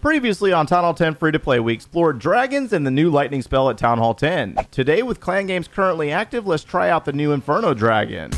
Previously on Town Hall 10 Free-to-Play, we explored dragons and the new lightning spell at Town Hall 10. Today, with clan games currently active, let's try out the new Inferno dragon.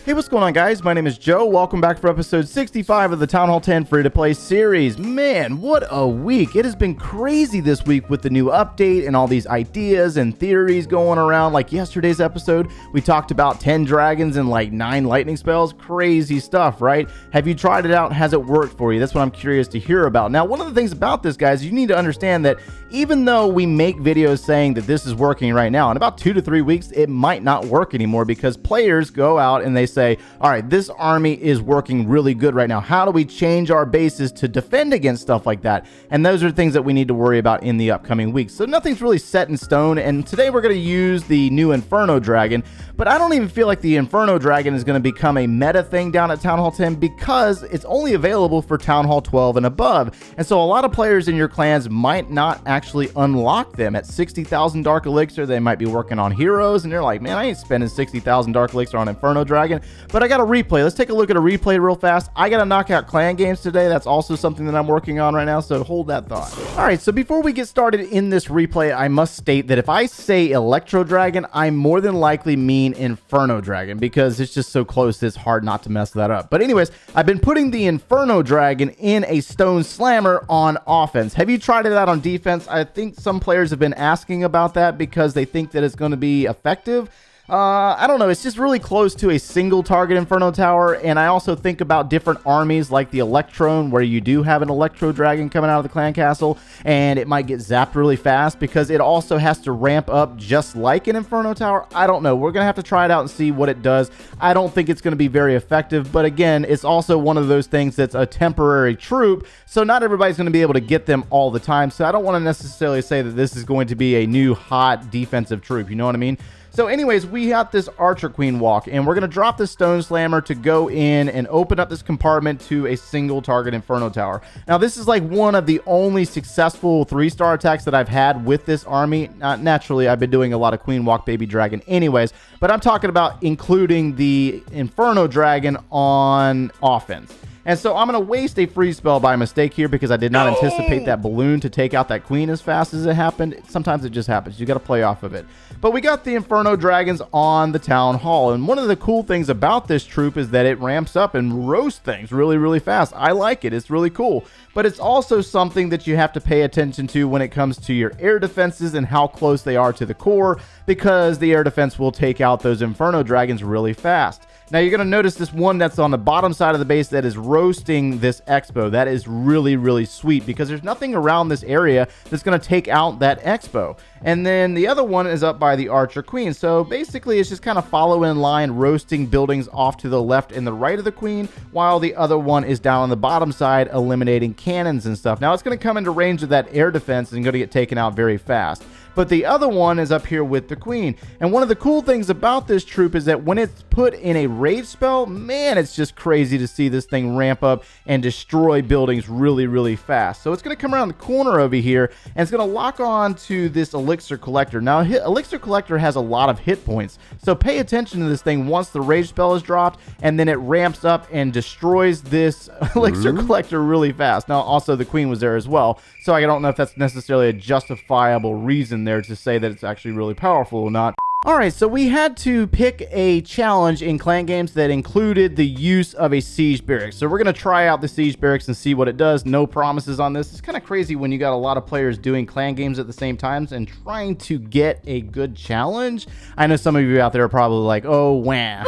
Hey, what's going on, guys? My name is Joe. Welcome back for episode 65 of the Town Hall 10 Free-to-Play series. Man, what a week. It has been crazy this week with the new update and all these ideas and theories going around. Like yesterday's episode, we talked about 10 dragons and like 9 lightning spells. Crazy stuff, right? Have you tried it out? Has it worked for you? That's what I'm curious to hear about. Now, one of the things about this, guys, you need to understand that even though we make videos saying that this is working right now, in about 2 to 3 weeks, it might not work anymore because players go out and they say, all right, this army is working really good right now. How do we change our bases to defend against stuff like that? And those are things that we need to worry about in the upcoming weeks. So nothing's really set in stone. And today we're going to use the new Inferno dragon. But I don't even feel like the Inferno dragon is going to become a meta thing down at Town Hall 10 because it's only available for Town Hall 12 and above. And so a lot of players in your clans might not actually unlock them. At 60,000 Dark Elixir, they might be working on heroes. And they're like, man, I ain't spending 60,000 Dark Elixir on Inferno dragon. But I got a replay. Let's take a look at a replay real fast. I got to knock out clan games today. That's also something that I'm working on right now, so hold that thought. All right, so before we get started in this replay, I must state that if I say Electro Dragon, I more than likely mean Inferno Dragon because it's just so close, it's hard not to mess that up. But anyways, I've been putting the Inferno Dragon in a Stone Slammer on offense. Have you tried it out on defense? I think some players have been asking about that because they think that it's going to be effective. I don't know, it's just really close to a single target Inferno Tower, and I also think about different armies like the Electron, where you do have an Electro Dragon coming out of the clan castle, and it might get zapped really fast because it also has to ramp up just like an Inferno Tower. I don't know, we're going to have to try it out and see what it does. I don't think it's going to be very effective, but again, it's also one of those things that's a temporary troop, so not everybody's going to be able to get them all the time, so I don't want to necessarily say that this is going to be a new hot defensive troop, you know what I mean? So anyways, we got this Archer Queen walk, and we're going to drop this Stone Slammer to go in and open up this compartment to a single target Inferno Tower. Now, this is like one of the only successful 3-star attacks that I've had with this army. Naturally, I've been doing a lot of Queen Walk Baby Dragon anyways, but I'm talking about including the Inferno Dragon on offense. And so I'm going to waste a free spell by mistake here because I did not anticipate that balloon to take out that queen as fast as it happened. Sometimes it just happens. You got to play off of it. But we got the Inferno Dragons on the Town Hall. And one of the cool things about this troop is that it ramps up and roasts things really, really fast. I like it. It's really cool. But it's also something that you have to pay attention to when it comes to your air defenses and how close they are to the core, because the air defense will take out those Inferno Dragons really fast. Now, you're going to notice this one that's on the bottom side of the base that is roasting this Expo. That is really, really sweet because there's nothing around this area that's going to take out that Expo. And then the other one is up by the Archer Queen. So basically, it's just kind of follow in line, roasting buildings off to the left and the right of the Queen, while the other one is down on the bottom side, eliminating cannons and stuff. Now, it's going to come into range of that air defense and going to get taken out very fast. But the other one is up here with the Queen. And one of the cool things about this troop is that when it's put in a rage spell, man, it's just crazy to see this thing ramp up and destroy buildings really, really fast. So it's going to come around the corner over here, and it's going to lock on to this Elixir Collector. Now, Elixir Collector has a lot of hit points, so pay attention to this thing once the rage spell is dropped, and then it ramps up and destroys this Elixir Collector really fast. Now, also, the Queen was there as well, so I don't know if that's necessarily a justifiable reason there to say that it's actually really powerful or not. Alright, so we had to pick a challenge in clan games that included the use of a siege barracks. So we're going to try out the siege barracks and see what it does. No promises on this. It's kind of crazy when you got a lot of players doing clan games at the same times and trying to get a good challenge. I know some of you out there are probably like, oh, wow,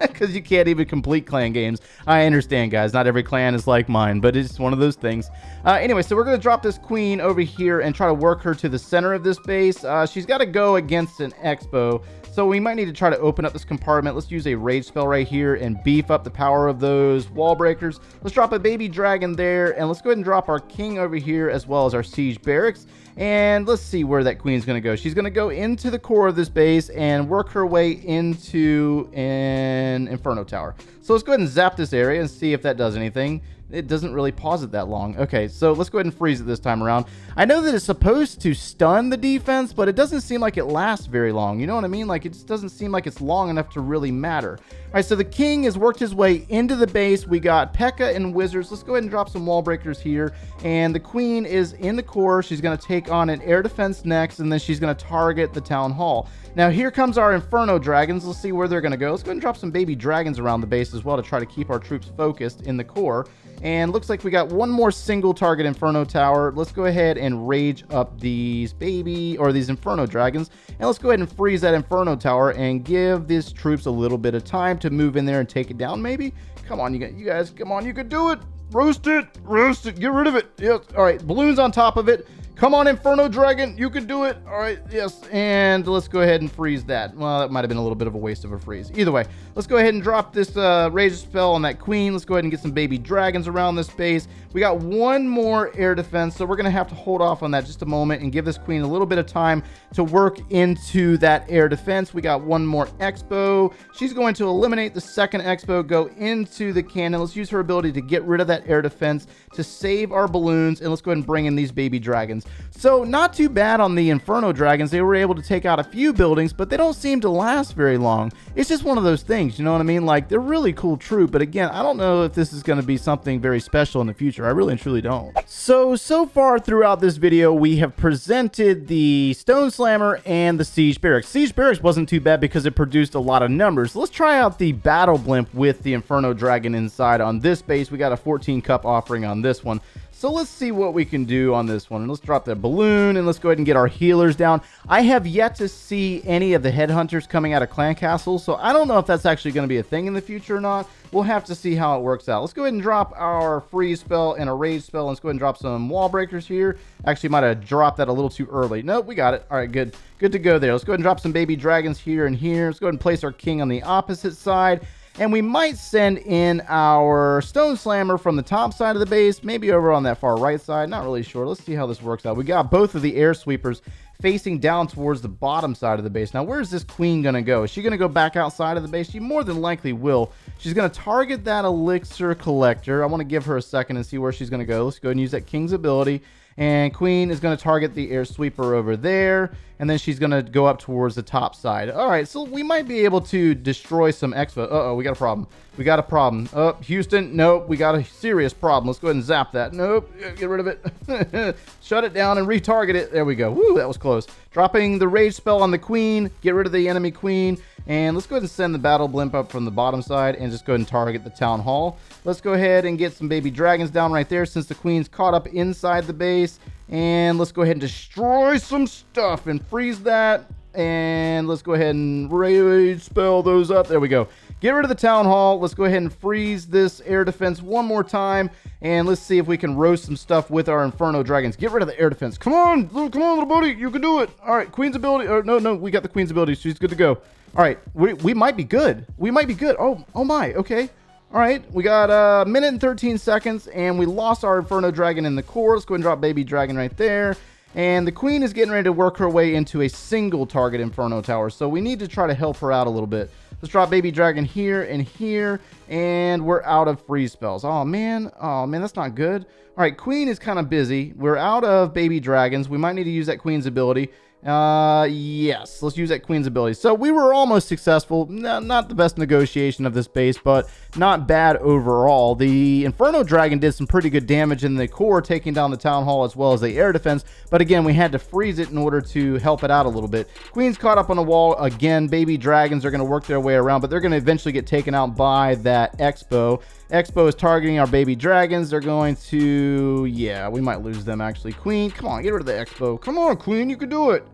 because you can't even complete clan games. I understand, guys. Not every clan is like mine, but it's one of those things. Anyway, so we're going to drop this Queen over here and try to work her to the center of this base. She's got to go against an Expo. So we might need to try to open up this compartment. Let's use a rage spell right here and beef up the power of those wall breakers. Let's drop a baby dragon there, and let's go ahead and drop our king over here as well as our siege barracks. And let's see where that queen's going to go. She's going to go into the core of this base and work her way into an Inferno Tower. So let's go ahead and zap this area and see if that does anything. it doesn't really pause it that long. Okay, so let's go ahead and freeze it this time around. I know that it's supposed to stun the defense, but it doesn't seem like it lasts very long. You know what I mean? Like, it just doesn't seem like it's long enough to really matter. All right, so the king has worked his way into the base. We got P.E.K.K.A. and wizards. Let's go ahead and drop some wall breakers here. And the queen is in the core. She's going to take on an air defense next, and then she's going to target the town hall. Now, here comes our Inferno dragons. Let's see where they're going to go. Let's go ahead and drop some baby dragons around the base as well to try to keep our troops focused in the core. And looks like we got one more single target Inferno tower. Let's go ahead and rage up these these Inferno dragons. And let's go ahead and freeze that Inferno tower and give these troops a little bit of time to move in there and take it down, maybe. Come on, you guys, come on, you can do it. Roast it, get rid of it. Yes. All right, balloons on top of it. Come on, Inferno Dragon, you can do it. All right, yes, and let's go ahead and freeze that. Well, that might have been a little bit of a waste of a freeze. Either way, let's go ahead and drop this rage spell on that queen. Let's go ahead and get some baby dragons around this base. We got one more air defense, so we're going to have to hold off on that just a moment and give this queen a little bit of time to work into that air defense. We got one more expo. She's going to eliminate the second expo, go into the cannon. Let's use her ability to get rid of that air defense to save our balloons, and let's go ahead and bring in these baby dragons. So not too bad on the Inferno dragons. They were able to take out a few buildings, but they don't seem to last very long. It's just one of those things, you know what I mean? Like, they're really cool troop, but again, I don't know if this is going to be something very special in the future. I really and truly don't. So far throughout this video, we have presented the Stone Slammer and the Siege Barracks. Siege Barracks wasn't too bad because it produced a lot of numbers. Let's try out the Battle Blimp with the Inferno Dragon inside on this base. We got a 14 cup offering on this one. So let's see what we can do on this one. Let's drop that balloon and let's go ahead and get our healers down. I have yet to see any of the headhunters coming out of Clan Castle, so I don't know if that's actually going to be a thing in the future or not. We'll have to see how it works out. Let's go ahead and drop our freeze spell and a rage spell. Let's go ahead and drop some wall breakers here. Actually, might have dropped that a little too early. Nope, we got it. All right, good to go there. Let's go ahead and drop some baby dragons here and here. Let's go ahead and place our king on the opposite side. And we might send in our Stone Slammer from the top side of the base, maybe over on that far right side. Not really sure. Let's see how this works out. We got both of the air sweepers facing down towards the bottom side of the base. Now, where's this queen going to go? Is she going to go back outside of the base? She more than likely will. She's going to target that elixir collector. I want to give her a second and see where she's going to go. Let's go and use that king's ability. And queen is going to target the air sweeper over there, and then she's going to go up towards the top side. All right, so we might be able to destroy some expo. Uh-oh, we got a problem. We got a problem. Oh, Houston, nope, we got a serious problem. Let's go ahead and zap that. Nope, get rid of it. Shut it down and retarget it. There we go. Woo, that was close. Dropping the rage spell on the queen. Get rid of the enemy queen. And let's go ahead and send the battle blimp up from the bottom side and just go ahead and target the town hall. Let's go ahead and get some baby dragons down right there since the queen's caught up inside the base. And let's go ahead and destroy some stuff and freeze that. And let's go ahead and rage spell those up. There we go. Get rid of the town hall. Let's go ahead and freeze this air defense one more time. And let's see if we can roast some stuff with our Inferno dragons. Get rid of the air defense. Come on, little buddy. You can do it. All right, queen's ability. Oh, no, we got the queen's ability. She's good to go. All right, we might be good. We might be good. Oh my, okay. All right, we got a minute and 13 seconds, and we lost our Inferno Dragon in the core. Let's go ahead and drop Baby Dragon right there. And the Queen is getting ready to work her way into a single target Inferno Tower, so we need to try to help her out a little bit. Let's drop Baby Dragon here and here, and we're out of freeze spells. Oh man, that's not good. All right, Queen is kind of busy. We're out of Baby Dragons. We might need to use that Queen's ability. Yes, let's use that Queen's ability. So we were almost successful. Not the best negotiation of this base, but not bad overall. The Inferno Dragon did some pretty good damage in the core, taking down the town hall as well as the air defense. But again, we had to freeze it in order to help it out a little bit. Queen's caught up on the wall again. Baby Dragons are going to work their way around, but they're going to eventually get taken out by that Expo. Expo is targeting our Baby Dragons. They're going to, yeah, we might lose them actually. Queen, come on, get rid of the Expo. Come on, Queen, you can do it.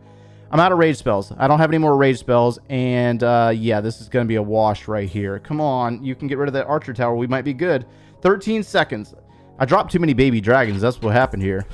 I'm out of rage spells. I don't have any more rage spells, and yeah, this is going to be a wash right here. Come on, you can get rid of that archer tower. We might be good. 13 seconds. I dropped too many baby dragons. That's what happened here.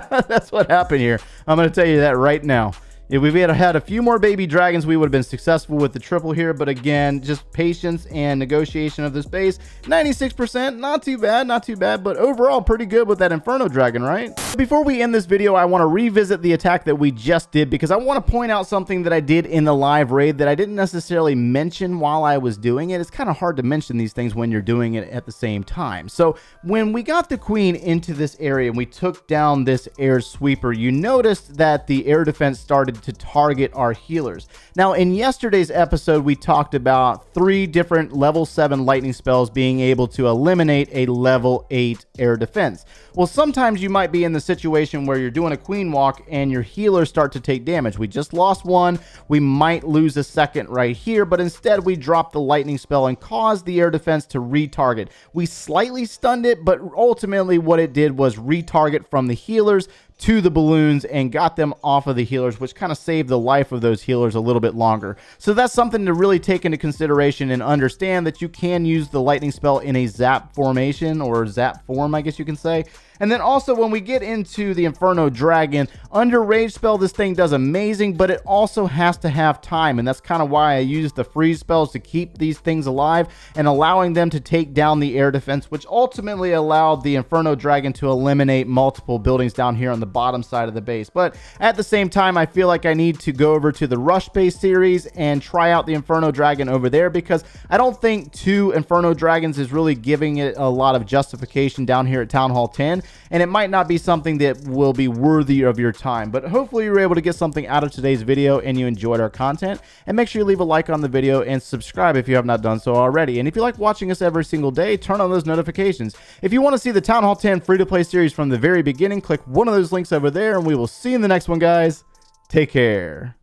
That's what happened here. I'm going to tell you that right now. If we had had a few more baby dragons, we would have been successful with the triple here. But again, just patience and negotiation of this base. 96%, not too bad, not too bad. But overall, pretty good with that Inferno dragon, right? Before we end this video, I want to revisit the attack that we just did, because I want to point out something that I did in the live raid that I didn't necessarily mention while I was doing it. It's kind of hard to mention these things when you're doing it at the same time. So when we got the queen into this area and we took down this air sweeper, you noticed that the air defense started to target our healers. Now, in yesterday's episode, we talked about 3 different level 7 lightning spells being able to eliminate a level 8 air defense. Well, sometimes you might be in the situation where you're doing a queen walk and your healers start to take damage. We just lost one. We might lose a second right here, but instead we dropped the lightning spell and caused the air defense to retarget. We slightly stunned it, but ultimately what it did was retarget from the healers to the balloons and got them off of the healers, which kind of saved the life of those healers a little bit longer. So that's something to really take into consideration and understand, that you can use the lightning spell in a zap formation, or zap form, I guess you can say. And then also when we get into the Inferno Dragon, under Rage Spell, this thing does amazing, but it also has to have time. And that's kind of why I use the freeze spells to keep these things alive and allowing them to take down the air defense, which ultimately allowed the Inferno Dragon to eliminate multiple buildings down here on the bottom side of the base. But at the same time, I feel like I need to go over to the Rush Base series and try out the Inferno Dragon over there, because I don't think 2 Inferno Dragons is really giving it a lot of justification down here at Town Hall 10. And it might not be something that will be worthy of your time, but hopefully you were able to get something out of today's video and you enjoyed our content. And make sure you leave a like on the video and subscribe if you have not done so already. And if you like watching us every single day, turn on those notifications. If you want to see the Town Hall 10 free-to-play series from the very beginning, click one of those links over there, and we will see you in the next one, guys. Take care.